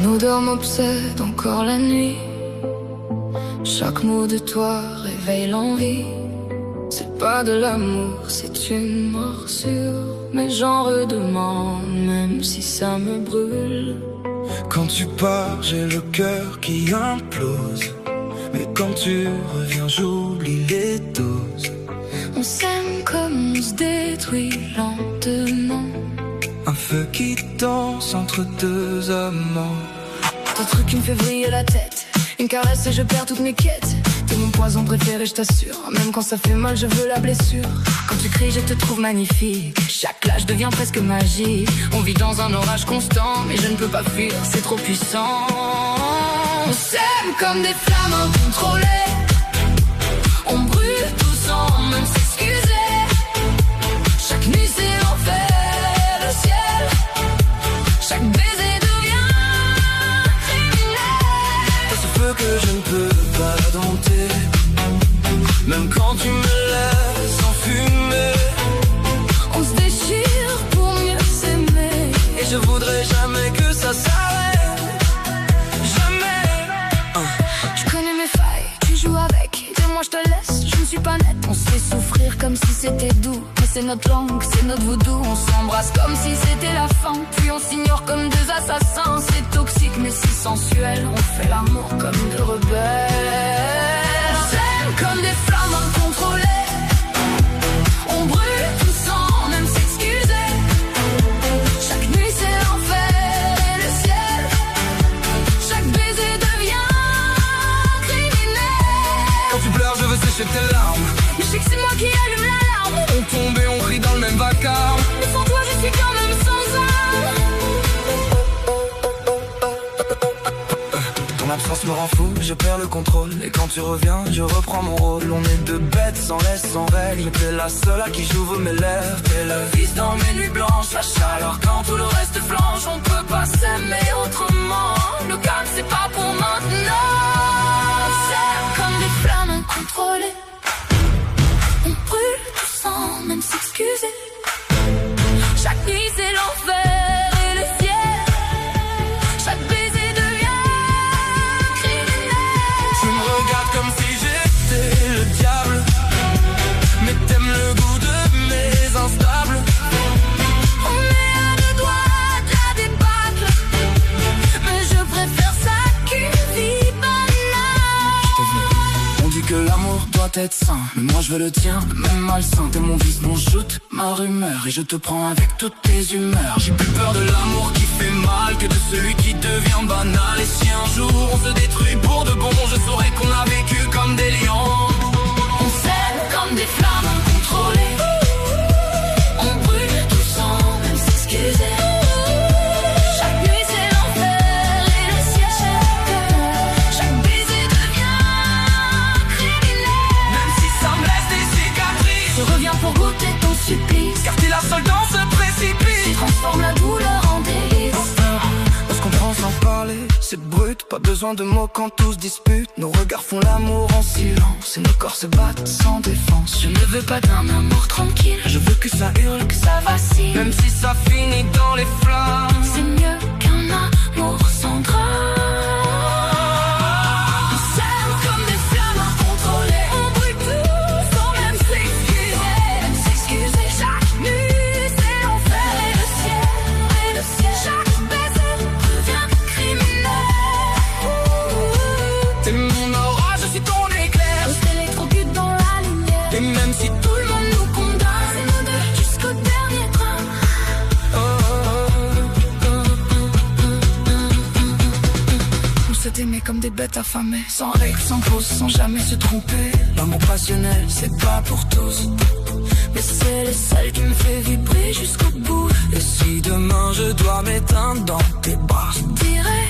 Un odeur m'obsède encore la nuit. Chaque mot de toi réveille l'envie. C'est pas de l'amour, c'est une morsure. Mais j'en redemande, même si ça me brûle. Quand tu pars, j'ai le cœur qui implose. Mais quand tu reviens, j'oublie les doses. On s'aime comme on se détruit lentement. Un feu qui danse entre deux amants. Ton truc qui me fait vriller la tête. Une caresse et je perds toutes mes quêtes. T'es mon poison préféré, je t'assure. Même quand ça fait mal, je veux la blessure. Quand tu cries, je te trouve magnifique. Chaque clash devient presque magique. On vit dans un orage constant, mais je ne peux pas fuir, c'est trop puissant. On s'aime comme des flammes incontrôlées. On brûle tout sans même s'excuser. Chaque nuit c'est l'enfer, le ciel. Chaque baiser devient criminel. T'as ce feu que je ne peux pas dompter. Même quand tu me laisses enfumer. On se déchire pour mieux s'aimer. Et je voudrais jamais que ça s'arrête. Jamais. Tu connais mes failles, tu joues avec. Et moi je te laisse, je ne suis pas nette. On se fait souffrir comme si c'était doux. Mais c'est notre langue, c'est notre voodoo. On s'embrasse comme si c'était la fin. Puis on s'ignore comme deux assassins. C'est toxique mais si sensuel. On fait l'amour comme deux rebelles. On s'aime comme des flammes incontrôlées. On brûle tout sans même s'excuser. Chaque nuit c'est l'enfer et le ciel. Chaque baiser devient criminel. Quand tu pleures, je veux sécher tes larmes. Mais je sais que c'est moi qui allume l'alarme. On tombe et on rit dans le même vacarme. Mais sans toi je suis quand même sans âme. Ton absence me rend fou, je perds le contrôle. Et quand tu reviens, je reprends mon rôle. On est deux bêtes sans laisse, sans règle. T'es la seule à qui j'ouvre mes lèvres. T'es le vice dans mes nuits blanches. La chaleur quand tout le reste flanche. On peut pas s'aimer autrement. Le calme c'est pas pour maintenant. On s'aime comme des flammes incontrôlées. On brûle tout sans même s'excuser. Chaque nuit c'est l'enfer et le ciel. Chaque baiser devient criminel. Tu me regardes comme si j'étais le diable. Mais t'aimes le goût de mes instables. On est à deux doigts de la débâcle. Mais je préfère ça qu'une vie banale. On dit que l'amour doit être sain, mais moi je veux le tien, même malsain. T'es mon vice, mon shoot, ma rumeur. Et je te prends avec toutes tes humeurs. J'ai plus peur de l'amour qui fait mal que de celui qui devient banal. Et si un jour on se détruit pour de bon, je saurais qu'on a vécu comme des lions. On s'aime comme des flammes incontrôlées. On brûle tout sans même s'excuser. Chaque nuit c'est l'enfer et le ciel. Chaque baiser devient criminel. Même si ça me laisse des cicatrices, Je reviens pour goûter ton supplice. car t'es la seule dans ce précipice. Transforme la douleur en délice. On se comprend sans parler, c'est brut, pas besoin de mots quand tout se dispute. Nos regards font l'amour en silence et nos corps se battent sans défense. Je ne veux pas d'un amour tranquille. Je veux que ça hurle, que ça vacille. même si ça finit dans les flammes. C'est mieux qu'un amour sans drame. On s'aime comme des flammes incontrôlées. On brûle tout sans même s'excuser. Chaque nuit c'est l'enfer et le ciel. Chaque baiser devient criminel. T'es mon orage, je suis ton éclair. On s'électrocute dans la lumière. Et même si tout le monde nous condamne, C'est nous deux jusqu'au dernier train. on s'est aimé comme des bêtes affamées, sans règles, sans pause, sans jamais se tromper. L'amour passionnel, c'est pas pour tous, Mais c'est le seul qui me fait vibrer jusqu'au bout. et si demain je dois m'éteindre dans tes bras, Je dirais